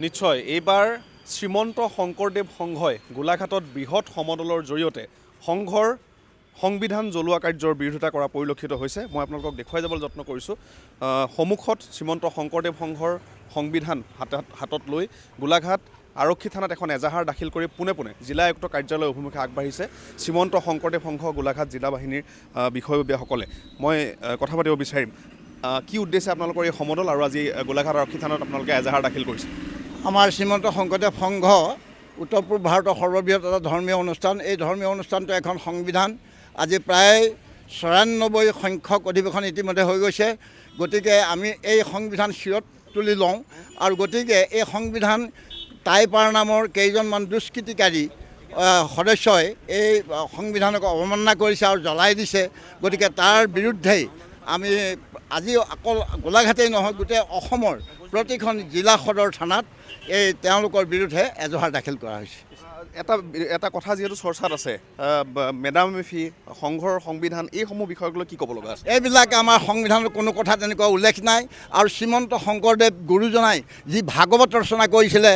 নিশ্চয় এইবাৰ শ্ৰীমন্ত শংকৰদেৱ সংঘই গোলাঘাটত বৃহৎ সমদলৰ জৰিয়তে সংঘৰ সংবিধান জ্বলোৱা কাৰ্যৰ বিৰোধিতা কৰা পৰিলক্ষিত হৈছে। মই আপোনালোকক দেখুৱাই যাবলৈ যত্ন কৰিছোঁ। সন্মুখত শ্ৰীমন্ত শংকৰদেৱ সংঘৰ সংবিধান হাতত লৈ গোলাঘাট আৰক্ষী থানাত এখন এজাহাৰ দাখিল কৰি পোনে পোনে জিলা আয়ুক্ত কাৰ্যালয় অভিমুখে আগবাঢ়িছে শ্ৰীমন্ত শংকৰদেৱ সংঘ গোলাঘাট জিলা বাহিনীৰ বিষয়ববীয়াসকলে। মই কথা পাতিব বিচাৰিম কি উদ্দেশ্যে আপোনালোকৰ এই সমদল আৰু আজি গোলাঘাট আৰক্ষী থানাত আপোনালোকে এজাহাৰ দাখিল কৰিছে? আমাৰ শ্ৰীমন্ত শংকৰদেৱ সংঘ উত্তৰ পূব ভাৰতৰ সৰ্ববৃহৎ এটা ধৰ্মীয় অনুষ্ঠান। এই ধৰ্মীয় অনুষ্ঠানটো এখন সংবিধান। আজি প্ৰায় ৯৪ সংখ্যক অধিৱেশন ইতিমধ্যে হৈ গৈছে। গতিকে আমি এই সংবিধান শিৰত তুলি লওঁ আৰু গতিকে এই সংবিধান টাইপাৰ নামৰ কেইজনমান দুষ্কৃতিকাৰী সদস্যই এই সংবিধানক অৱমাননা কৰিছে আৰু জ্বলাই দিছে। গতিকে তাৰ বিৰুদ্ধেই আমি আজি অকল গোলাঘাটেই নহয় গোটেই অসমৰ প্ৰতিখন জিলা সদৰ থানাত এই তেওঁলোকৰ বিৰুদ্ধে এজাহাৰ দাখিল কৰা হৈছে। এটা কথা যিহেতু চৰ্চাত আছে, মেডাম মেফি সংঘৰ সংবিধান এইসমূহ বিষয়ক লৈ কি ক'ব লগা আছে? এইবিলাক আমাৰ সংবিধানৰ কোনো কথা তেনেকুৱা উল্লেখ নাই। আৰু শ্ৰীমন্ত শংকৰদেৱ গুৰুজনাই যি ভাগৱত ৰচনা কৰিছিলে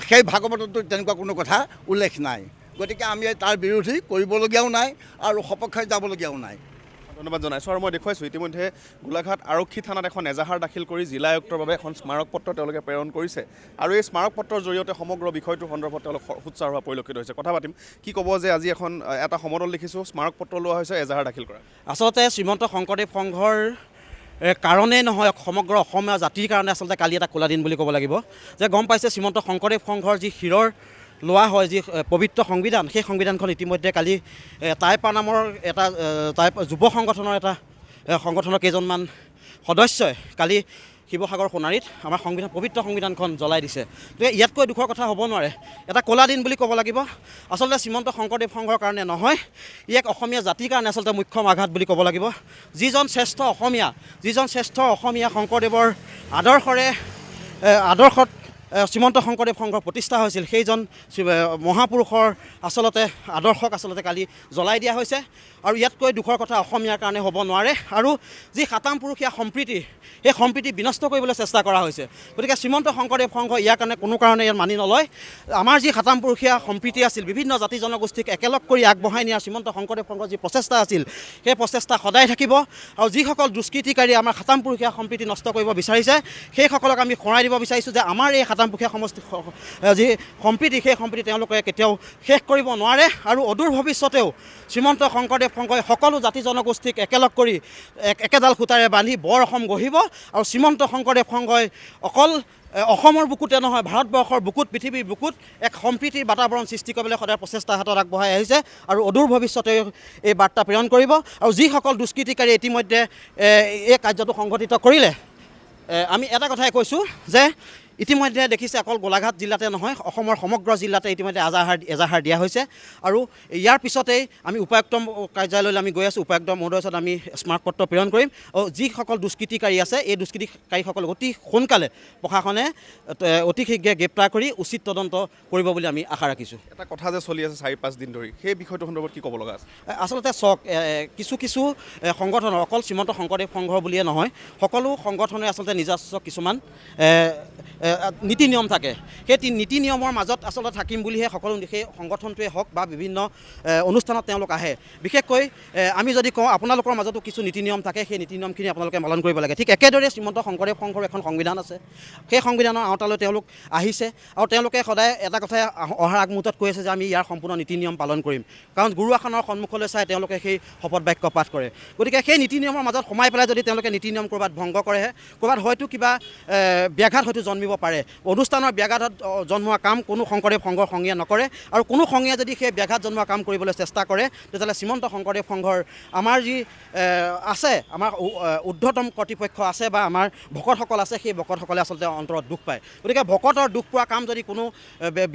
সেই ভাগৱততো তেনেকুৱা কোনো কথা উল্লেখ নাই। গতিকে আমি তাৰ বিৰোধী কৰিবলগীয়াও নাই আৰু সপক্ষে যাবলগীয়াও নাই। ধন্যবাদ জনাইছোঁ। আৰু মই দেখুৱাইছোঁ ইতিমধ্যে গোলাঘাট আৰক্ষী থানাত এখন এজাহাৰ দাখিল কৰি জিলা আয়ুক্তৰ বাবে এখন স্মাৰক পত্ৰ তেওঁলোকে প্ৰেৰণ কৰিছে আৰু এই স্মাৰক পত্ৰৰ জৰিয়তে সমগ্ৰ বিষয়টোৰ সন্দৰ্ভত তেওঁলোক সোচ্চাৰ হোৱা পৰিলক্ষিত হৈছে। কথা পাতিম। কি ক'ব যে আজি এখন এটা সমদল দেখিছোঁ, স্মাৰক পত্ৰ লোৱা হৈছে, এজাহাৰ দাখিল কৰা? আচলতে শ্ৰীমন্ত শংকৰদেৱ সংঘৰ কাৰণেই নহয় সমগ্ৰ অসমীয়া জাতিৰ কাৰণে আচলতে কালি এটা ক'লা দিন বুলি ক'ব লাগিব। যে গম পাইছে শ্ৰীমন্ত শংকৰদেৱ সংঘৰ যি শিৰৰ লোৱা হয় যি পবিত্ৰ সংবিধান, সেই সংবিধানখন ইতিমধ্যে কালি টাইপাৰ নামৰ এটা যুৱ সংগঠনৰ সংগঠনৰ কেইজনমান সদস্যই কালি শিৱসাগৰ সোণাৰীত আমাৰ পবিত্ৰ সংবিধানখন জ্বলাই দিছে। গতিকে ইয়াতকৈ দুখৰ কথা হ'ব নোৱাৰে। এটা ক'লা দিন বুলি ক'ব লাগিব। আচলতে শ্ৰীমন্ত শংকৰদেৱ সংঘৰ কাৰণে নহয়, ইয়াক অসমীয়া জাতিৰ কাৰণে আচলতে মুখ্যম আঘাত বুলি ক'ব লাগিব। যিজন শ্ৰেষ্ঠ অসমীয়া শংকৰদেৱৰ আদৰ্শত শ্ৰীমন্ত শংকৰদেৱ সংঘৰ প্ৰতিষ্ঠা হৈছিল, সেইজন মহাপুৰুষৰ আচলতে আদৰ্শক আচলতে কালি জ্বলাই দিয়া হৈছে। আৰু ইয়াতকৈ দুখৰ কথা অসমীয়াৰ কাৰণে হ'ব নোৱাৰে। আৰু যি সাতাম পুৰুষীয়া সম্প্ৰীতি, সেই সম্প্ৰীতি বিনষ্ট কৰিবলৈ চেষ্টা কৰা হৈছে। গতিকে শ্ৰীমন্ত শংকৰদেৱ সংঘ ইয়াৰ কাৰণে কোনো কাৰণে ইয়াত মানি নলয়। আমাৰ যি সাতাম পুৰুষীয়া সম্প্ৰীতি আছিল, বিভিন্ন জাতি জনগোষ্ঠীক একেলগ কৰি আগবঢ়াই নিয়াৰ শ্ৰীমন্ত শংকৰদেৱ সংঘৰ যি প্ৰচেষ্টা আছিল, সেই প্ৰচেষ্টা সদায় থাকিব। আৰু যিসকল দুষ্কৃতিকাৰী আমাৰ সাতাম পুৰুষীয়া সম্প্ৰীতি নষ্ট কৰিব বিচাৰিছে, সেইসকলক আমি সোঁৱৰাই দিব বিচাৰিছোঁ যে আমাৰ এই সাতাম পুৰুষীয়া যি সম্প্ৰীতি, সেই সম্প্ৰীতি তেওঁলোকে কেতিয়াও শেষ কৰিব নোৱাৰে। আৰু অদূৰ ভৱিষ্যতেও শ্ৰীমন্ত শংকৰদেৱ সংঘই সকলো জাতি জনগোষ্ঠীক একেলগ কৰি একেডাল সূতাৰে বান্ধি বৰ অসম গঢ়িব। আৰু শ্ৰীমন্ত শংকৰদেৱ সংঘই অকল অসমৰ বুকুতে নহয়, ভাৰতবৰ্ষৰ বুকুত, পৃথিৱীৰ বুকুত এক সম্প্ৰীতিৰ বাতাবৰণ সৃষ্টি কৰিবলৈ সদায় প্ৰচেষ্টা হাতত আগবঢ়াই আহিছে আৰু অদূৰ ভৱিষ্যতে এই বাৰ্তা প্ৰেৰণ কৰিব। আৰু যিসকল দুষ্কৃতিকাৰী ইতিমধ্যে এই কাৰ্যটো সংঘটিত কৰিলে, আমি এটা কথাই কৈছোঁ যে ইতিমধ্যে দেখিছে অকল গোলাঘাট জিলাতে নহয়, অসমৰ সমগ্ৰ জিলাতে ইতিমধ্যে এজাহাৰ দিয়া হৈছে। আৰু ইয়াৰ পিছতেই আমি উপায়ুক্ত কাৰ্যালয়লৈ আমি গৈ আছোঁ। উপায়ুক্ত মহোদয়ৰ ওচৰত আমি স্মাৰক পত্ৰ প্ৰেৰণ কৰিম। আৰু যিসকল দুষ্কৃতিকাৰী আছে, এই দুষ্কৃতিকাৰীসকল অতি সোনকালে প্ৰশাসনে অতি শীঘ্ৰে গ্ৰেপ্তাৰ কৰি উচিত তদন্ত কৰিব বুলি আমি আশা ৰাখিছোঁ। এটা কথা যে চলি আছে ৪-৫ দিন ধৰি, সেই বিষয়টোৰ সন্দৰ্ভত কি ক'ব লগা আছে? আচলতে চাওক, কিছু সংগঠনৰ, অকল শ্ৰীমন্ত শংকৰদেৱ সংঘৰ বুলিয়ে নহয়, সকলো সংগঠনে আচলতে নিজস্ব কিছুমান নীতি নিয়ম থাকে। সেই নীতি নিয়মৰ মাজত আচলতে থাকিম বুলিহে সকলো সেই সংগঠনটোৱে হওক বা বিভিন্ন অনুষ্ঠানত তেওঁলোক আহে। বিশেষকৈ আমি যদি কওঁ আপোনালোকৰ মাজতো কিছু নীতি নিয়ম থাকে, সেই নীতি নিয়মখিনি আপোনালোকে পালন কৰিব লাগে। ঠিক একেদৰে শ্ৰীমন্ত শংকৰদেৱ সংঘৰ এখন সংবিধান আছে, সেই সংবিধানৰ আওতালৈ তেওঁলোক আহিছে। আৰু তেওঁলোকে সদায় এটা কথাই অহাৰ আগমুহূৰ্তত কৈ আছে যে আমি ইয়াৰ সম্পূৰ্ণ নীতি নিয়ম পালন কৰিম। কাৰণ গুৰু আসনৰ সন্মুখলৈ চাই তেওঁলোকে সেই শপত বাক্য পাঠ কৰে। গতিকে সেই নীতি নিয়মৰ মাজত সোমাই পেলাই যদি তেওঁলোকে নীতি নিয়ম ক'ৰবাত ভংগ কৰে, ক'ৰবাত হয়তো কিবা ব্যাঘাত হয়তো জন্মিব পাৰে। অনুষ্ঠানৰ ব্যাঘাতত জন্মোৱা কাম কোনো শংকৰদেৱ সংঘৰ সংগীয়ে নকৰে। আৰু কোনো সংগীয়ে যদি সেই ব্যাঘাত জন্মোৱা কাম কৰিবলৈ চেষ্টা কৰে, তেতিয়াহ'লে শ্ৰীমন্ত শংকৰদেৱ সংঘৰ আমাৰ যি আছে, আমাৰ ঊৰ্ধ্বতম কৰ্তৃপক্ষ আছে বা আমাৰ ভকতসকল আছে, সেই ভকতসকলে আচলতে অন্তৰত দুখ পায়। গতিকে ভকতৰ দুখ পোৱা কাম যদি কোনো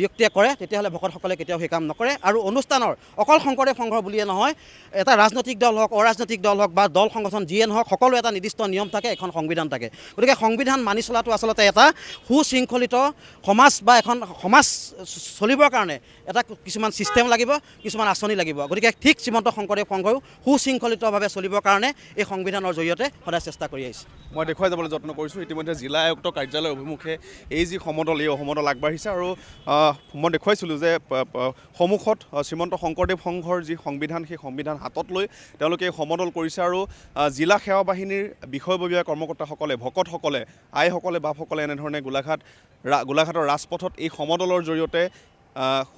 ব্যক্তিয়ে কৰে, তেতিয়াহ'লে ভকতসকলে কেতিয়াও সেই কাম নকৰে। আৰু অনুষ্ঠানৰ অকল শংকৰদেৱ সংঘৰ বুলিয়ে নহয়, এটা ৰাজনৈতিক দল হওক, অৰাজনৈতিক দল হওক বা দল সংগঠন যিয়ে নহওক, সকলো এটা নিৰ্দিষ্ট নিয়ম থাকে, এখন সংবিধান থাকে। গতিকে সংবিধান মানি চলাটো আচলতে এটা সুশৃংখলিত সমাজ বা এখন সমাজ চলিবৰ কাৰণে এটা কিছুমান ছিষ্টেম লাগিব, কিছুমান আঁচনি লাগিব। গতিকে ঠিক শ্ৰীমন্ত শংকৰদেৱ সংঘও সুশৃংখলিতভাৱে চলিবৰ কাৰণে এই সংবিধানৰ জৰিয়তে সদায় চেষ্টা কৰি আহিছে। মই দেখুৱাই যাবলৈ যত্ন কৰিছোঁ। ইতিমধ্যে জিলা আয়ুক্ত কাৰ্যালয়ৰ অভিমুখে এই যি সমদল, এই সমদল আগবাঢ়িছে আৰু মই দেখুৱাইছিলোঁ যে সন্মুখত শ্ৰীমন্ত শংকৰদেৱ সংঘৰ যি সংবিধান, সেই সংবিধান হাতত লৈ তেওঁলোকে এই সমদল কৰিছে আৰু জিলা সেৱা বাহিনীৰ বিষয়ববীয়া কৰ্মকৰ্তাসকলে, ভকতসকলে, আইসকলে, বাপসকলে এনেধৰণে গোলাঘাটৰ ৰাজপথত এই সমদলৰ জৰিয়তে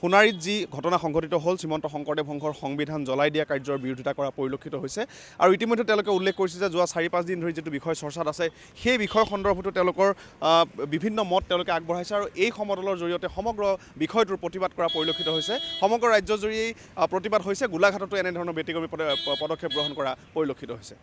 সোণাৰীত যি ঘটনা সংঘটিত হ'ল, শ্ৰীমন্ত শংকৰদেৱ সংঘৰ সংবিধান জ্বলাই দিয়া কাৰ্যৰ বিৰোধিতা কৰা পৰিলক্ষিত হৈছে। আৰু ইতিমধ্যে তেওঁলোকে উল্লেখ কৰিছে যে যোৱা 4-5 দিন ধৰি যিটো বিষয় চৰ্চাত আছে, সেই বিষয় সন্দৰ্ভতো তেওঁলোকৰ বিভিন্ন মত তেওঁলোকে আগবঢ়াইছে আৰু এই সমদলৰ জৰিয়তে সমগ্ৰ বিষয়টোৰ প্ৰতিবাদ কৰা পৰিলক্ষিত হৈছে। সমগ্ৰ ৰাজ্যজুৰি প্ৰতিবাদ হৈছে, গোলাঘাটতো এনেধৰণৰ ব্যতিক্ৰমী পদক্ষেপ গ্ৰহণ কৰা পৰিলক্ষিত হৈছে।